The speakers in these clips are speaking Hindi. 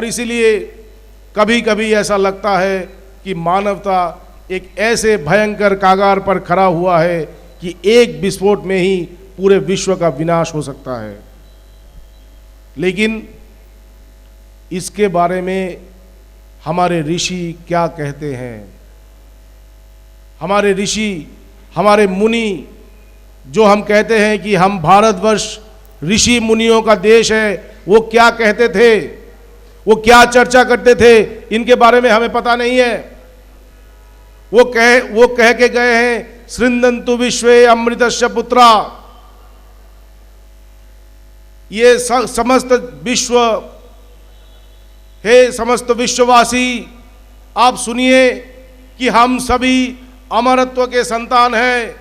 इसीलिए कभी कभी ऐसा लगता है कि मानवता एक ऐसे भयंकर कागार पर खड़ा हुआ है कि एक विस्फोट में ही पूरे विश्व का विनाश हो सकता है। लेकिन इसके बारे में हमारे ऋषि क्या कहते हैं? हमारे ऋषि, हमारे मुनि, जो हम कहते हैं कि हम भारतवर्ष ऋषि मुनियों का देश है, वो क्या कहते थे, वो क्या चर्चा करते थे, इनके बारे में हमें पता नहीं है। वो कह के गए हैं, सृंदन्तु विश्वे अमृतस्य पुत्रा। ये समस्त विश्व, हे समस्त विश्ववासी, आप सुनिए कि हम सभी अमरत्व के संतान हैं।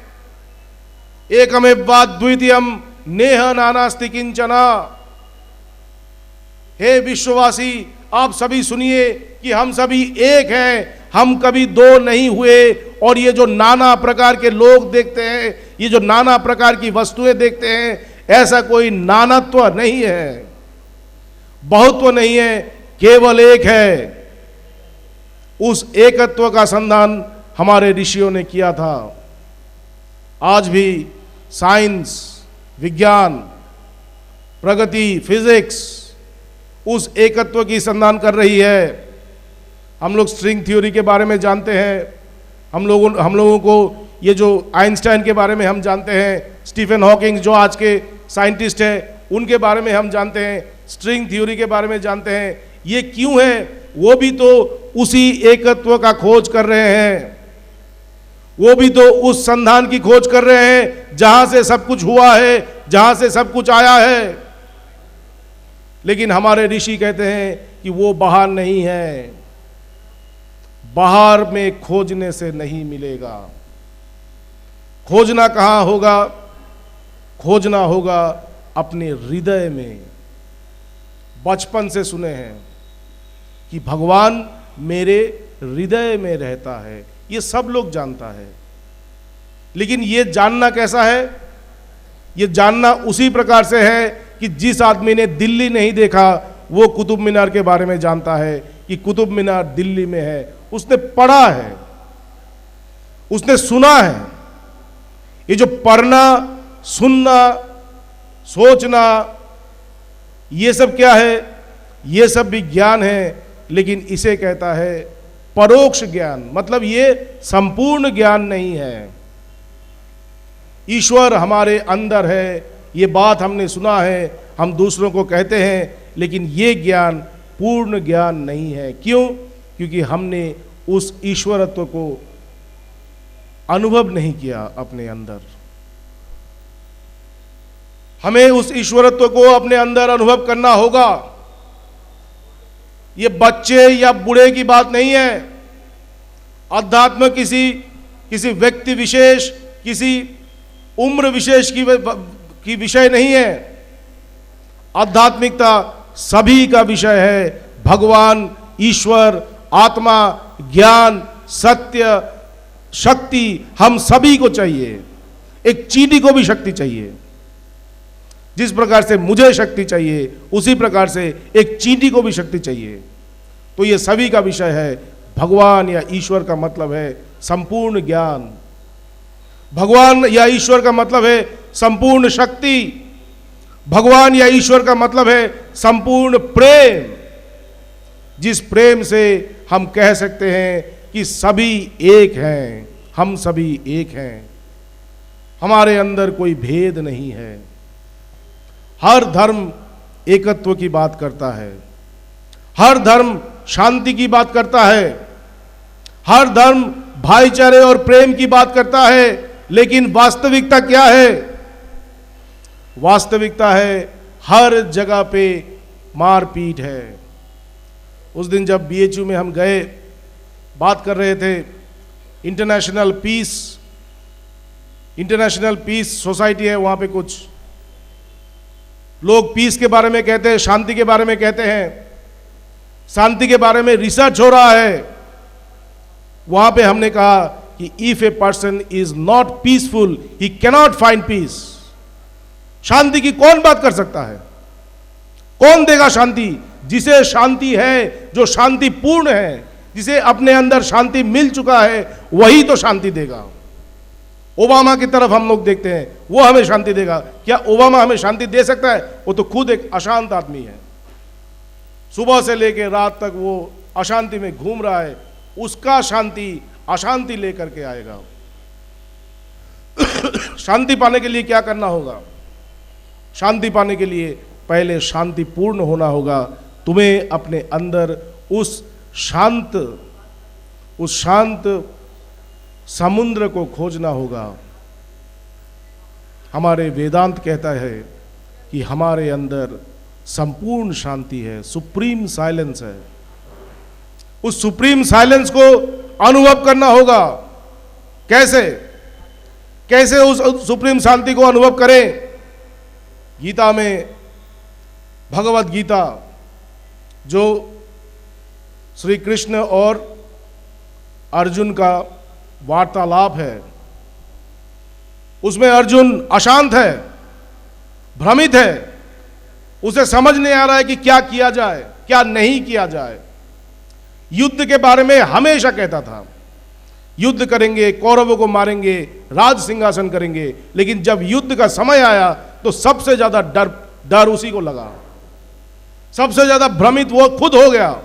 एकमेव द्वितीयम नेह नानास्ति किंचना। हे विश्ववासी, आप सभी सुनिए कि हम सभी एक हैं, हम कभी दो नहीं हुए। और ये जो नाना प्रकार के लोग देखते हैं, ये जो नाना प्रकार की वस्तुएं देखते हैं, ऐसा कोई नानात्व नहीं है, बहुत्व नहीं है, केवल एक है। उस एकत्व का संधान हमारे ऋषियों ने किया था। आज भी साइंस, विज्ञान, प्रगति, फिजिक्स उस एकत्व की संधान कर रही है। हम लोग स्ट्रिंग थ्योरी के बारे में जानते हैं, हम लोगों को ये जो आइंस्टाइन के बारे में हम जानते हैं, स्टीफन हॉकिंग जो आज के साइंटिस्ट हैं, उनके बारे में हम जानते हैं, स्ट्रिंग थ्योरी के बारे में जानते हैं। ये क्यों है? वो भी तो उसी एकत्व का खोज कर रहे हैं, वो भी तो उस संधान की खोज कर रहे हैं जहां से सब कुछ हुआ है, जहां से सब कुछ आया है। लेकिन हमारे ऋषि कहते हैं कि वो बाहर नहीं है, बाहर में खोजने से नहीं मिलेगा। खोजना कहां होगा? खोजना होगा अपने हृदय में। बचपन से सुने हैं कि भगवान मेरे हृदय में रहता है, ये सब लोग जानता है। लेकिन ये जानना कैसा है? ये जानना उसी प्रकार से है कि जिस आदमी ने दिल्ली नहीं देखा, वो कुतुब मीनार के बारे में जानता है कि कुतुब मीनार दिल्ली में है। उसने पढ़ा है, उसने सुना है। ये जो पढ़ना, सुनना, सोचना, ये सब क्या है? ये सब भी ज्ञान है, लेकिन इसे कहता है परोक्ष ज्ञान। मतलब ये संपूर्ण ज्ञान नहीं है। ईश्वर हमारे अंदर है, ये बात हमने सुना है, हम दूसरों को कहते हैं, लेकिन ये ज्ञान पूर्ण ज्ञान नहीं है। क्यों? क्योंकि हमने उस ईश्वरत्व को अनुभव नहीं किया अपने अंदर। हमें उस ईश्वरत्व को अपने अंदर अनुभव करना होगा। ये बच्चे या बूढ़े की बात नहीं है। अध्यात्म किसी व्यक्ति विशेष, किसी उम्र विशेष की विषय नहीं है। आध्यात्मिकता सभी का विषय है। भगवान, ईश्वर, आत्मा, ज्ञान, सत्य, शक्ति हम सभी को चाहिए। एक चींटी को भी शक्ति चाहिए। जिस प्रकार से मुझे शक्ति चाहिए, उसी प्रकार से एक चींटी को भी शक्ति चाहिए। तो ये सभी का विषय है। भगवान या ईश्वर का मतलब है संपूर्ण ज्ञान। भगवान या ईश्वर का मतलब है संपूर्ण शक्ति। भगवान या ईश्वर का मतलब है संपूर्ण प्रेम, जिस प्रेम से हम कह सकते हैं कि सभी एक हैं, हम सभी एक हैं, हमारे अंदर कोई भेद नहीं है। हर धर्म एकत्व की बात करता है, हर धर्म शांति की बात करता है, हर धर्म भाईचारे और प्रेम की बात करता है। लेकिन वास्तविकता क्या है? वास्तविकता है हर जगह पे मारपीट है। उस दिन जब बीएचयू में हम गए, बात कर रहे थे, इंटरनेशनल पीस सोसाइटी है, वहां पे कुछ लोग पीस के बारे में कहते हैं, शांति के बारे में कहते हैं, शांति के बारे में रिसर्च हो रहा है। वहां पे हमने कहा कि if a person is not peaceful he cannot find peace. शांति की कौन बात कर सकता है? कौन देगा शांति? जिसे शांति है, जो शांति पूर्ण है, जिसे अपने अंदर शांति मिल चुका है, वही तो शांति देगा। ओबामा की तरफ हम लोग देखते हैं, वो हमें शांति देगा। क्या ओबामा हमें शांति दे सकता है? वो तो खुद एक अशांत आदमी है, सुबह से लेकर रात तक वो अशांति में घूम रहा है। उसका शांति अशांति लेकर के आएगा। शांति पाने के लिए क्या करना होगा? शांति पाने के लिए पहले शांतिपूर्ण होना होगा। तुम्हें अपने अंदर उस शांत समुद्र को खोजना होगा। हमारे वेदांत कहता है कि हमारे अंदर संपूर्ण शांति है, सुप्रीम साइलेंस है। उस सुप्रीम साइलेंस को अनुभव करना होगा। कैसे उस सुप्रीम शांति को अनुभव करें? गीता में, भगवत गीता जो श्री कृष्ण और अर्जुन का वार्तालाप है, उसमें अर्जुन अशांत है, भ्रमित है। उसे समझ नहीं आ रहा है कि क्या किया जाए, क्या नहीं किया जाए। युद्ध के बारे में हमेशा कहता था, युद्ध करेंगे, कौरवों को मारेंगे, राज सिंहासन करेंगे। लेकिन जब युद्ध का समय आया तो सबसे ज्यादा डर उसी को लगा, सबसे ज्यादा भ्रमित वो खुद हो गया।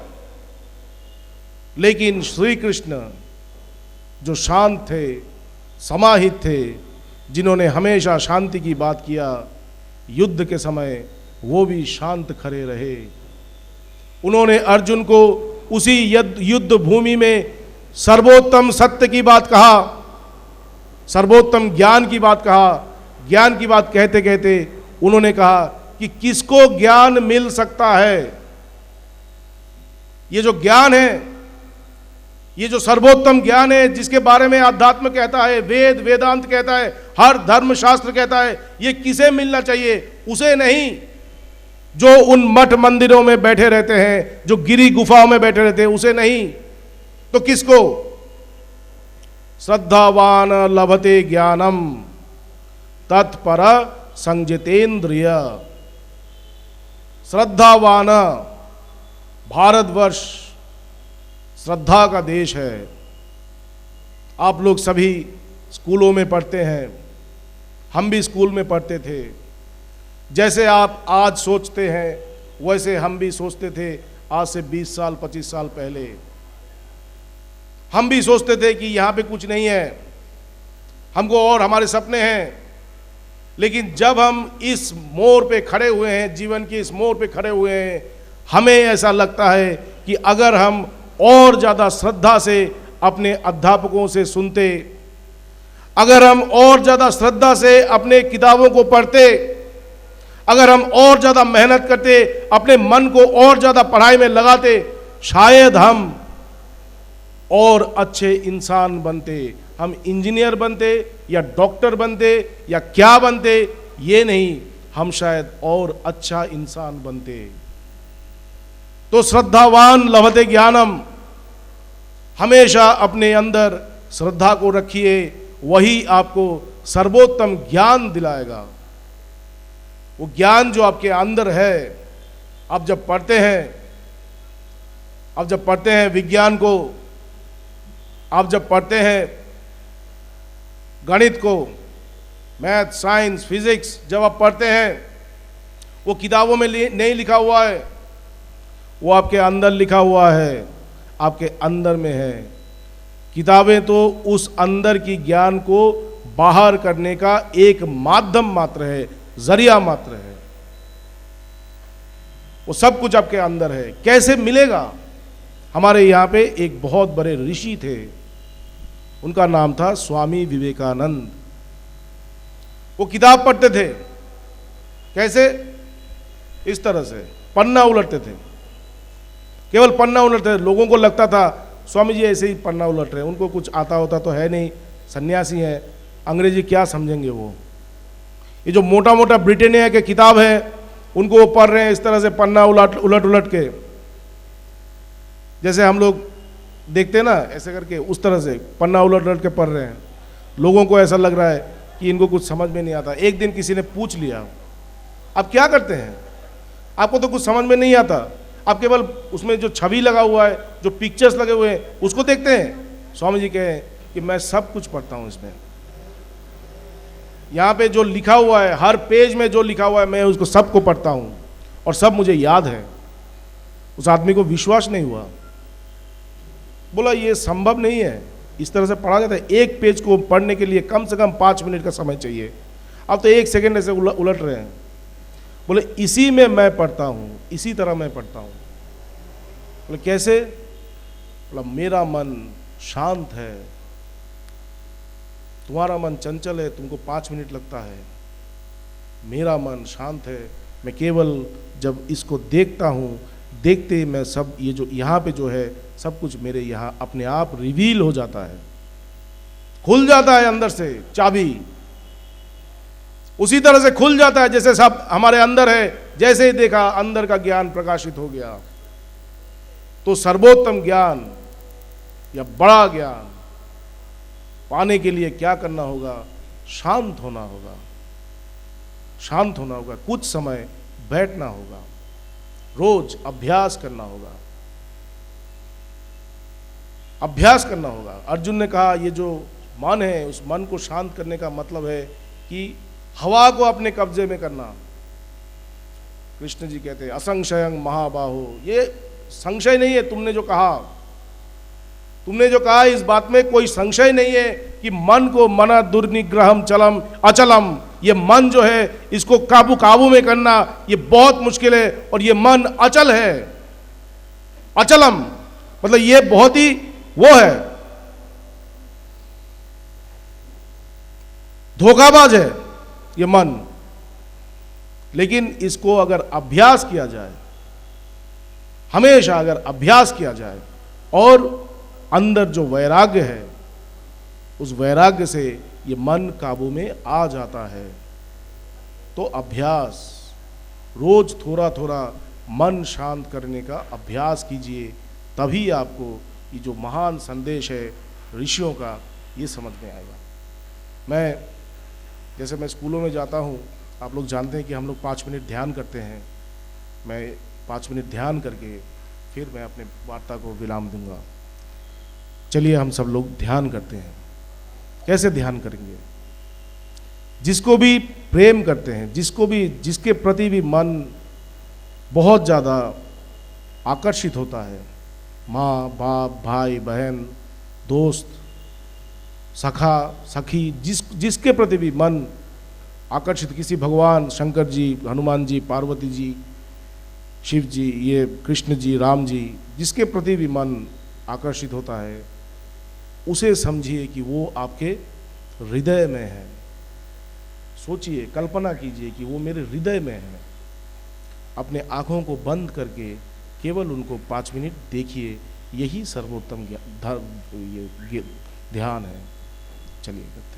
लेकिन श्री कृष्ण जो शांत थे, समाहित थे, जिन्होंने हमेशा शांति की बात किया, युद्ध के समय वो भी शांत खड़े रहे। उन्होंने अर्जुन को उसी युद्ध भूमि में सर्वोत्तम सत्य की बात कहा, सर्वोत्तम ज्ञान की बात कहा। ज्ञान की बात कहते कहते उन्होंने कहा कि किसको ज्ञान मिल सकता है। ये जो ज्ञान है, ये जो सर्वोत्तम ज्ञान है, जिसके बारे में अध्यात्म कहता है, वेदांत कहता है, हर धर्म शास्त्र कहता है, ये किसे मिलना चाहिए? उसे नहीं जो उन मठ मंदिरों में बैठे रहते हैं, जो गिरी गुफाओं में बैठे रहते हैं, उसे नहीं। तो किसको? श्रद्धावान लभते ज्ञानम तत्पर संजितेन्द्रिय। श्रद्धावान, भारतवर्ष श्रद्धा का देश है। आप लोग सभी स्कूलों में पढ़ते हैं, हम भी स्कूल में पढ़ते थे। जैसे आप आज सोचते हैं वैसे हम भी सोचते थे आज से 20 साल 25 साल पहले। हम भी सोचते थे कि यहाँ पे कुछ नहीं है, हमको और हमारे सपने हैं। लेकिन जब हम इस मोड़ पे खड़े हुए हैं, जीवन के इस मोड़ पे खड़े हुए हैं, हमें ऐसा लगता है कि अगर हम और ज़्यादा श्रद्धा से अपने अध्यापकों से सुनते, अगर हम और ज़्यादा श्रद्धा से अपने किताबों को पढ़ते, अगर हम और ज़्यादा मेहनत करते, अपने मन को और ज़्यादा पढ़ाई में लगाते, शायद हम और अच्छे इंसान बनते। हम इंजीनियर बनते या डॉक्टर बनते या क्या बनते, ये नहीं, हम शायद और अच्छा इंसान बनते। तो श्रद्धावान लभते ज्ञानम, हमेशा अपने अंदर श्रद्धा को रखिए, वही आपको सर्वोत्तम ज्ञान दिलाएगा। वो ज्ञान जो आपके अंदर है, आप जब पढ़ते हैं विज्ञान को, आप जब पढ़ते हैं गणित को, मैथ, साइंस, फिजिक्स, जब आप पढ़ते हैं, वो किताबों में नहीं लिखा हुआ है, वो आपके अंदर लिखा हुआ है, आपके अंदर में है। किताबें तो उस अंदर की ज्ञान को बाहर करने का एक माध्यम मात्र है, जरिया मात्र है। वो सब कुछ आपके अंदर है। कैसे मिलेगा? हमारे यहाँ पे एक बहुत बड़े ऋषि थे, उनका नाम था स्वामी विवेकानंद। वो किताब पढ़ते थे। कैसे? इस तरह से पन्ना उलटते थे, केवल पन्ना उलटते थे। लोगों को लगता था स्वामी जी ऐसे ही पन्ना उलट रहे हैं, उनको कुछ आता होता तो है नहीं, सन्यासी हैं, अंग्रेजी क्या समझेंगे वो। ये जो मोटा मोटा ब्रिटानिया के किताब है, उनको वो पढ़ रहे हैं इस तरह से, पन्ना उलट उलट के, जैसे हम लोग देखते हैं ना, ऐसे करके उस तरह से पन्ना उलट उलट के पढ़ रहे हैं। लोगों को ऐसा लग रहा है कि इनको कुछ समझ में नहीं आता। एक दिन किसी ने पूछ लिया, आप क्या करते हैं, आपको तो कुछ समझ में नहीं आता, आप केवल उसमें जो छवि लगा हुआ है, जो पिक्चर्स लगे हुए हैं, उसको देखते हैं। स्वामी जी कहें कि मैं सब कुछ पढ़ता हूं इसमें। यहां पे जो लिखा हुआ है, हर पेज में जो लिखा हुआ है, मैं उसको सबको पढ़ता हूं और सब मुझे याद है। उस आदमी को विश्वास नहीं हुआ, बोला ये संभव नहीं है, इस तरह से पढ़ा जाता है। एक पेज को पढ़ने के लिए कम से कम 5 मिनट का समय चाहिए, अब तो 1 सेकंड ऐसे उलट रहे हैं। बोले इसी में मैं पढ़ता हूं, इसी तरह मैं पढ़ता हूं। बोले कैसे? बोला मेरा मन शांत है, तुम्हारा मन चंचल है, तुमको 5 मिनट लगता है। मेरा मन शांत है, मैं केवल जब इसको देखता हूं, देखते ही मैं सब ये जो यहाँ पे जो है सब कुछ मेरे यहाँ अपने आप रिवील हो जाता है, खुल जाता है अंदर से। चाबी उसी तरह से खुल जाता है जैसे सब हमारे अंदर है। जैसे ही देखा अंदर का ज्ञान प्रकाशित हो गया। तो सर्वोत्तम ज्ञान या बड़ा ज्ञान पाने के लिए क्या करना होगा? शांत होना होगा, शांत होना होगा, कुछ समय बैठना होगा, रोज अभ्यास करना होगा, अभ्यास करना होगा। अर्जुन ने कहा ये जो मन है, उस मन को शांत करने का मतलब है कि हवा को अपने कब्जे में करना। कृष्ण जी कहते हैं असंशयं महाबाहो, ये संशय नहीं है। तुमने जो कहा इस बात में कोई संशय नहीं है कि मन को मना दुर्निग्रहम चलम अचलम, ये मन जो है इसको काबू में करना ये बहुत मुश्किल है। और ये मन अचल है, अचलम मतलब ये बहुत ही वो है, धोखाबाज है ये मन। लेकिन इसको अगर अभ्यास किया जाए, हमेशा अगर अभ्यास किया जाए और अंदर जो वैराग्य है, उस वैराग्य से ये मन काबू में आ जाता है। तो अभ्यास, रोज थोड़ा थोड़ा मन शांत करने का अभ्यास कीजिए, तभी आपको ये जो महान संदेश है ऋषियों का, ये समझ में आएगा। जैसे मैं स्कूलों में जाता हूँ, आप लोग जानते हैं कि हम लोग 5 मिनट ध्यान करते हैं। मैं 5 मिनट ध्यान करके फिर मैं अपने वार्ता को विराम दूंगा। चलिए हम सब लोग ध्यान करते हैं। कैसे ध्यान करेंगे? जिसको भी प्रेम करते हैं, जिसके प्रति भी मन बहुत ज़्यादा आकर्षित होता है, माँ बाप भाई बहन दोस्त सखा सखी, जिसके प्रति भी मन आकर्षित, किसी भगवान शंकर जी, हनुमान जी, पार्वती जी, शिव जी, ये कृष्ण जी, राम जी, जिसके प्रति भी मन आकर्षित होता है, उसे समझिए कि वो आपके हृदय में है। सोचिए, कल्पना कीजिए कि वो मेरे हृदय में है। अपने आँखों को बंद करके केवल उनको 5 मिनट देखिए। यही सर्वोत्तम ध्यान है। चलिए करते हैं।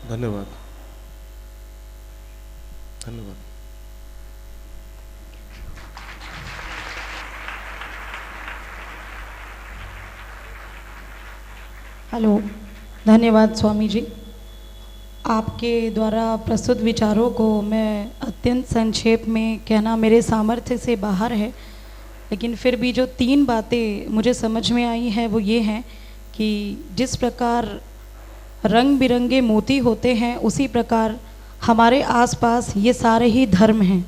धन्यवाद, धन्यवाद। हेलो, धन्यवाद स्वामी जी। आपके द्वारा प्रस्तुत विचारों को मैं अत्यंत संक्षेप में कहना मेरे सामर्थ्य से बाहर है, लेकिन फिर भी जो 3 बातें मुझे समझ में आई हैं वो ये हैं कि जिस प्रकार रंग बिरंगे मोती होते हैं, उसी प्रकार हमारे आसपास ये सारे ही धर्म हैं।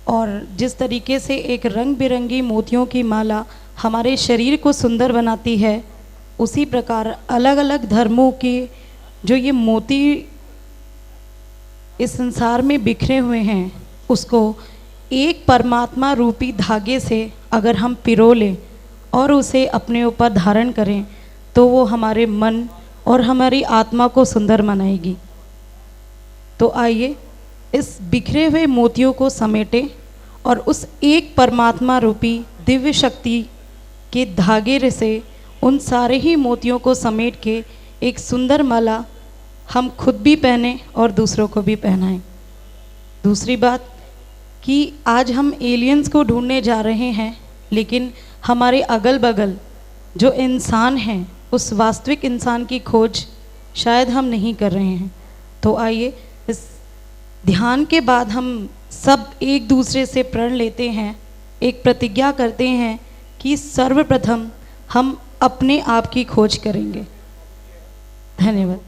और जिस तरीके से एक रंग बिरंगी मोतियों की माला हमारे शरीर को सुंदर बनाती है, उसी प्रकार अलग अलग धर्मों के जो ये मोती इस संसार में बिखरे हुए हैं, उसको एक परमात्मा रूपी धागे से अगर हम पिरो लें और उसे अपने ऊपर धारण करें, तो वो हमारे मन और हमारी आत्मा को सुंदर बनाएगी। तो आइए इस बिखरे हुए मोतियों को समेटें और उस एक परमात्मा रूपी दिव्य शक्ति के धागे से उन सारे ही मोतियों को समेट के एक सुंदर माला हम खुद भी पहने और दूसरों को भी पहनाएं। दूसरी बात कि आज हम एलियंस को ढूंढने जा रहे हैं, लेकिन हमारे अगल बगल जो इंसान हैं, उस वास्तविक इंसान की खोज शायद हम नहीं कर रहे हैं। तो आइए इस ध्यान के बाद हम सब एक दूसरे से प्रण लेते हैं, एक प्रतिज्ञा करते हैं कि सर्वप्रथम हम अपने आप की खोज करेंगे। धन्यवाद।